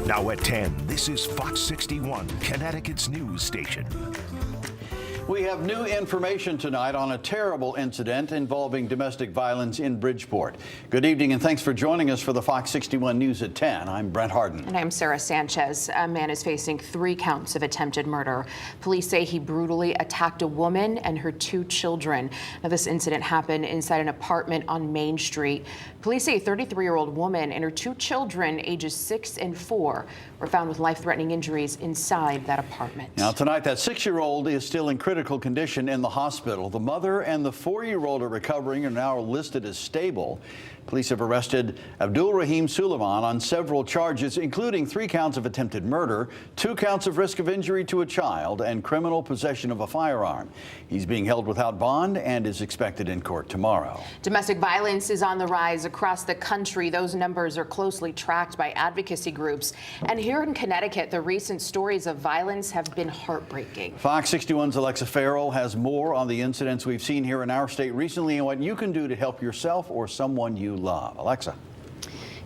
Now at 10, this is Fox 61, Connecticut's news station. We have new information tonight on a terrible incident involving domestic violence in Bridgeport. Good evening and thanks for joining us for the Fox 61 News at 10. I'm Brent Harden. And I'm Sarah Sanchez. A man is facing 3 counts of attempted murder. Police say he brutally attacked a woman and her 2 children. Now, this incident happened inside an apartment on Main Street. Police say a 33-year-old woman and her 2 children, ages 6 and 4, were found with life-threatening injuries inside that apartment. Now tonight, that 6-year-old is still in critical condition in the hospital. The mother and the 4-year-old are recovering and now listed as stable. Police have arrested Abdul Rahim Suleiman on several charges, including 3 counts of attempted murder, 2 counts of risk of injury to a child, and criminal possession of a firearm. He's being held without bond and is expected in court tomorrow. Domestic violence is on the rise across the country. Those numbers are closely tracked by advocacy groups. And here in Connecticut, the recent stories of violence have been heartbreaking. Fox 61's Alexa Farrell has more on the incidents we've seen here in our state recently and what you can do to help yourself or someone you love. Alexa.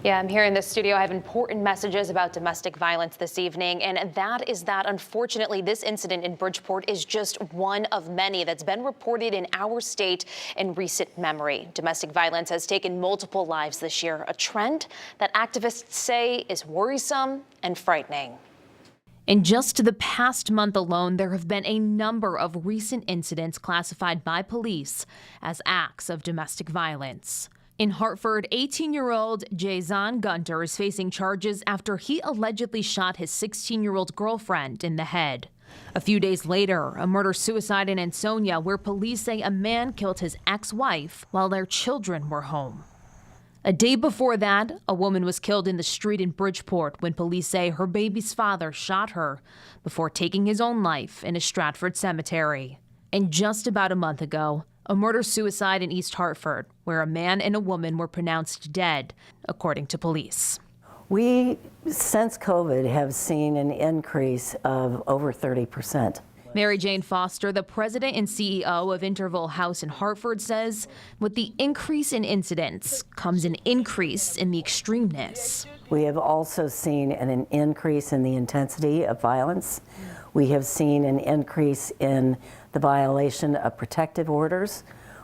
Yeah, I'm here in the studio. I have important messages about domestic violence this evening, and that is that unfortunately this incident in Bridgeport is just one of many that's been reported in our state in recent memory. Domestic violence has taken multiple lives this year, a trend that activists say is worrisome and frightening. In just the past month alone, there have been a number of recent incidents classified by police as acts of domestic violence. In Hartford, 18-year-old Jason Gunter is facing charges after he allegedly shot his 16-year-old girlfriend in the head. A few days later, a murder-suicide in Ansonia where police say a man killed his ex-wife while their children were home. A day before that, a woman was killed in the street in Bridgeport when police say her baby's father shot her before taking his own life in a Stratford cemetery. And just about a month ago, a murder-suicide in East Hartford, where a man and a woman were pronounced dead, according to police. We, since COVID, have seen an increase of over 30%. Mary Jane Foster, the president and CEO of Interval House in Hartford, says with the increase in incidents comes an increase in the extremeness. We have also seen an increase in the intensity of violence. We have seen an increase in the violation of protective orders,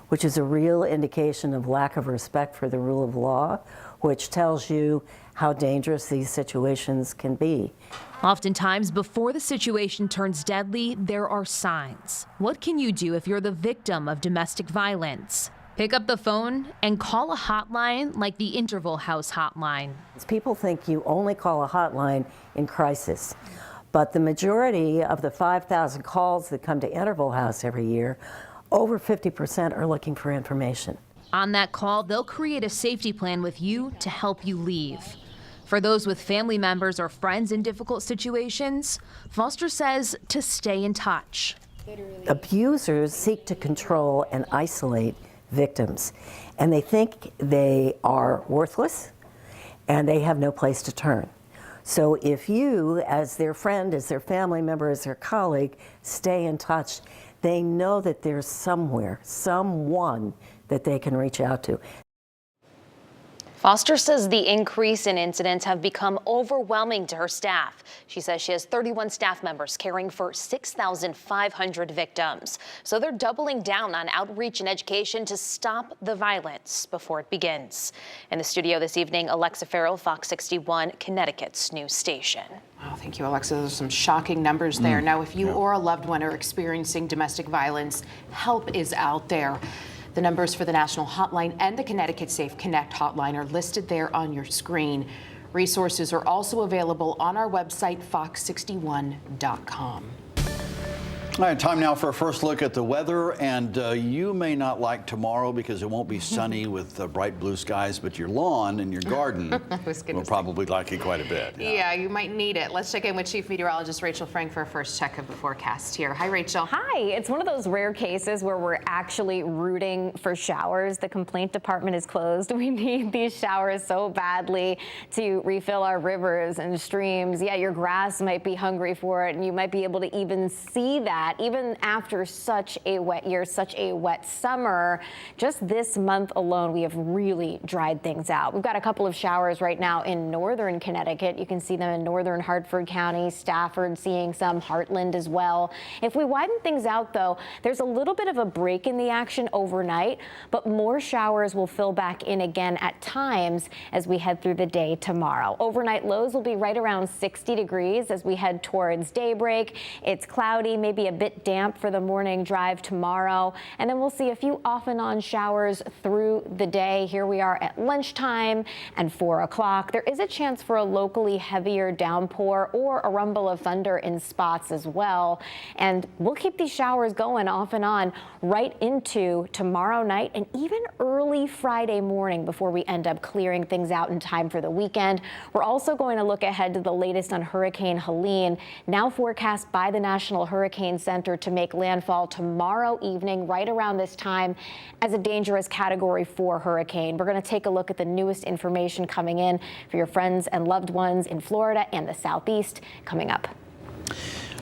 which is a real indication of lack of respect for the rule of law, which tells you how dangerous these situations can be. Oftentimes, before the situation turns deadly, there are signs. What can you do if you're the victim of domestic violence? Pick up the phone and call a hotline like the Interval House hotline. People think you only call a hotline in crisis. But the majority of the 5,000 calls that come to Interval House every year, over 50% are looking for information. On that call, they'll create a safety plan with you to help you leave. For those with family members or friends in difficult situations, Foster says to stay in touch. Abusers seek to control and isolate victims, and they think they are worthless and they have no place to turn. So if you, as their friend, as their family member, as their colleague, stay in touch, they know that there's somewhere, someone that they can reach out to. Foster says the increase in incidents have become overwhelming to her staff. She says she has 31 staff members caring for 6,500 victims. So they're doubling down on outreach and education to stop the violence before it begins. In the studio this evening, Alexa Farrell, Fox 61, Connecticut's news station. Oh, thank you, Alexa. Those are some shocking numbers there. Now, if you or a loved one are experiencing domestic violence, help is out there. The numbers for the National Hotline and the Connecticut Safe Connect hotline are listed there on your screen. Resources are also available on our website, fox61.com. All right, time now for a first look at the weather, and you may not like tomorrow because it won't be sunny with bright blue skies, but your lawn and your garden will probably like it quite a bit. Yeah, you might need it. Let's check in with Chief Meteorologist Rachel Frank for a first check of the forecast here. Hi, Rachel. Hi. It's one of those rare cases where we're actually rooting for showers. The complaint department is closed. We need these showers so badly to refill our rivers and streams. Yeah, your grass might be hungry for it, and you might be able to even see that that. Even after such a wet year, such a wet summer, just this month alone, we have really dried things out. We've got a couple of showers right now in northern Connecticut. You can see them in northern Hartford County, Stafford, seeing some, Heartland as well. If we widen things out, though, there's a little bit of a break in the action overnight, but more showers will fill back in again at times as we head through the day tomorrow. Overnight lows will be right around 60 degrees as we head towards daybreak. It's cloudy, maybe a bit damp for the morning drive tomorrow, and then we'll see a few off and on showers through the day. Here we are at lunchtime and 4 o'clock. There is a chance for a locally heavier downpour or a rumble of thunder in spots as well, and we'll keep these showers going off and on right into tomorrow night and even early Friday morning before we end up clearing things out in time for the weekend. We're also going to look ahead to the latest on Hurricane Helene, now forecast by the National Hurricane Center to make landfall tomorrow evening right around this time as a dangerous Category 4 hurricane. We're going to take a look at the newest information coming in for your friends and loved ones in Florida and the Southeast coming up.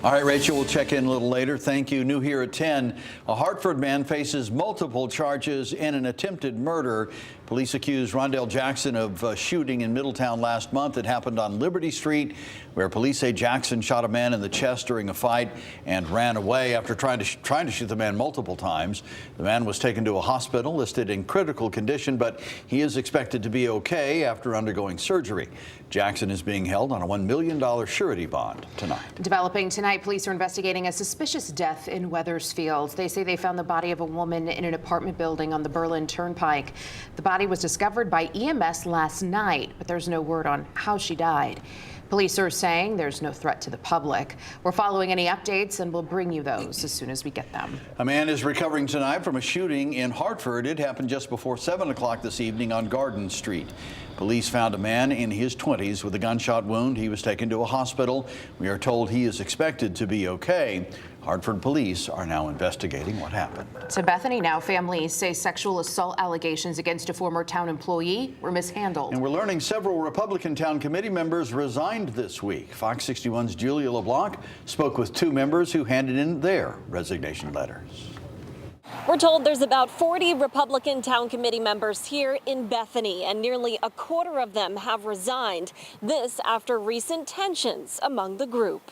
All right, Rachel, we'll check in a little later. Thank you. New here at 10, a Hartford man faces multiple charges in an attempted murder. Police accused Rondell Jackson of shooting in Middletown last month. It happened on Liberty Street, where police say Jackson shot a man in the chest during a fight and ran away after trying to shoot the man multiple times. The man was taken to a hospital, listed in critical condition, but he is expected to be okay after undergoing surgery. Jackson is being held on a $1 million surety bond tonight. Developing tonight, police are investigating a suspicious death in Wethersfield. They say they found the body of a woman in an apartment building on the Berlin Turnpike. The body was discovered by EMS last night, but there's no word on how she died. Police are saying there's no threat to the public. We're following any updates and we'll bring you those as soon as we get them. A man is recovering tonight from a shooting in Hartford. It happened just before 7 o'clock this evening on Garden Street. Police found a man in his 20s with a gunshot wound. He was taken to a hospital. We are told he is expected to be okay. Hartford police are now investigating what happened. To Bethany now, families say sexual assault allegations against a former town employee were mishandled. And we're learning several Republican town committee members resigned this week. Fox 61's Julia LeBlanc spoke with 2 members who handed in their resignation letters. We're told there's about 40 Republican town committee members here in Bethany, and nearly a quarter of them have resigned. This after recent tensions among the group.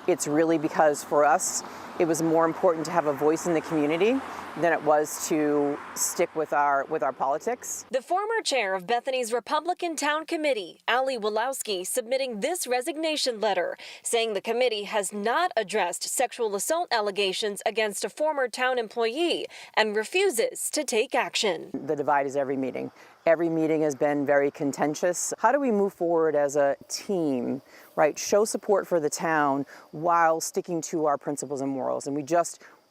It's really because for us, it was more important to have a voice in the community than it was to stick with our politics. The former chair of Bethany's Republican Town Committee, Ali Wolowski, submitting this resignation letter, saying the committee has not addressed sexual assault allegations against a former town employee and refuses to take action. The divide is every meeting. Every meeting has been very contentious. How do we move forward as a team, right? Show support for the town while sticking to our principles and morals. And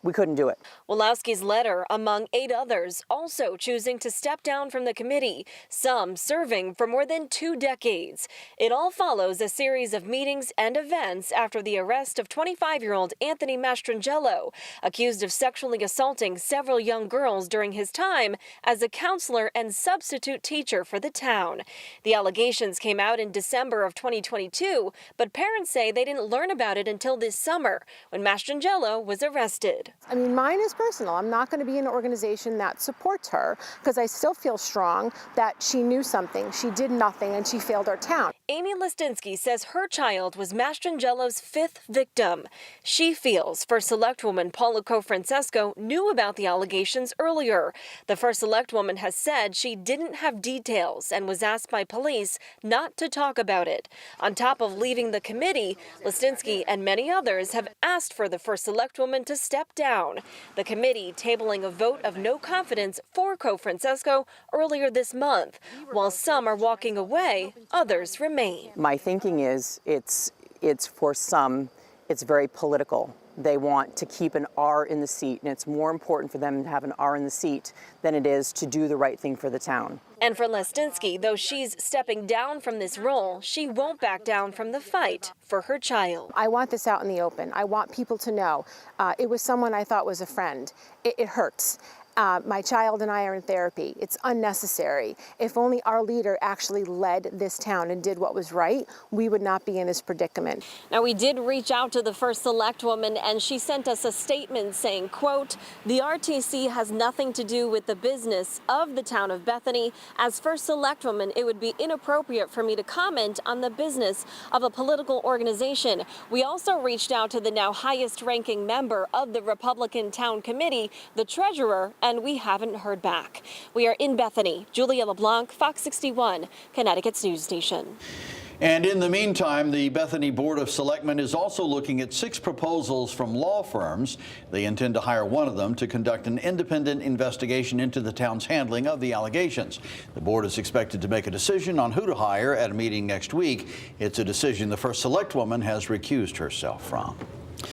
we couldn't do it. Wolowski's letter, among 8 others, also choosing to step down from the committee, some serving for more than 2 decades. It all follows a series of meetings and events after the arrest of 25-year-old Anthony Mastrangelo, accused of sexually assaulting several young girls during his time as a counselor and substitute teacher for the town. The allegations came out in December of 2022, but parents say they didn't learn about it until this summer when Mastrangelo was arrested. I mean, mine is personal. I'm not going to be in an organization that supports her because I still feel strong that she knew something, she did nothing, and she failed our town. Amy Listinsky says her child was Mastrangelo's 5th victim. She feels First Selectwoman Paula Cofrancesco knew about the allegations earlier. The First Selectwoman has said she didn't have details and was asked by police not to talk about it. On top of leaving the committee, Listinsky and many others have asked for the First Selectwoman to step down. The committee tabling a vote of no confidence for Cofrancesco earlier this month. While some are walking away, others remain. My thinking is it's for some, it's very political. They want to keep an R in the seat, and it's more important for them to have an R in the seat than it is to do the right thing for the town. And for Listinsky, though she's stepping down from this role, she won't back down from the fight for her child. I want this out in the open. I want people to know it was someone I thought was a friend. It hurts. My child and I are in therapy. It's unnecessary. If only our leader actually led this town and did what was right, we would not be in this predicament. Now, we did reach out to the first select woman, and she sent us a statement saying, quote, "The RTC has nothing to do with the business of the town of Bethany. As first select woman, it would be inappropriate for me to comment on the business of a political organization." We also reached out to the now highest ranking member of the Republican Town Committee, the treasurer, and we haven't heard back. We are in Bethany. Julia LeBlanc, Fox 61, Connecticut's news station. And in the meantime, the Bethany Board of Selectmen is also looking at 6 proposals from law firms. They intend to hire one of them to conduct an independent investigation into the town's handling of the allegations. The board is expected to make a decision on who to hire at a meeting next week. It's a decision the first select woman has recused herself from.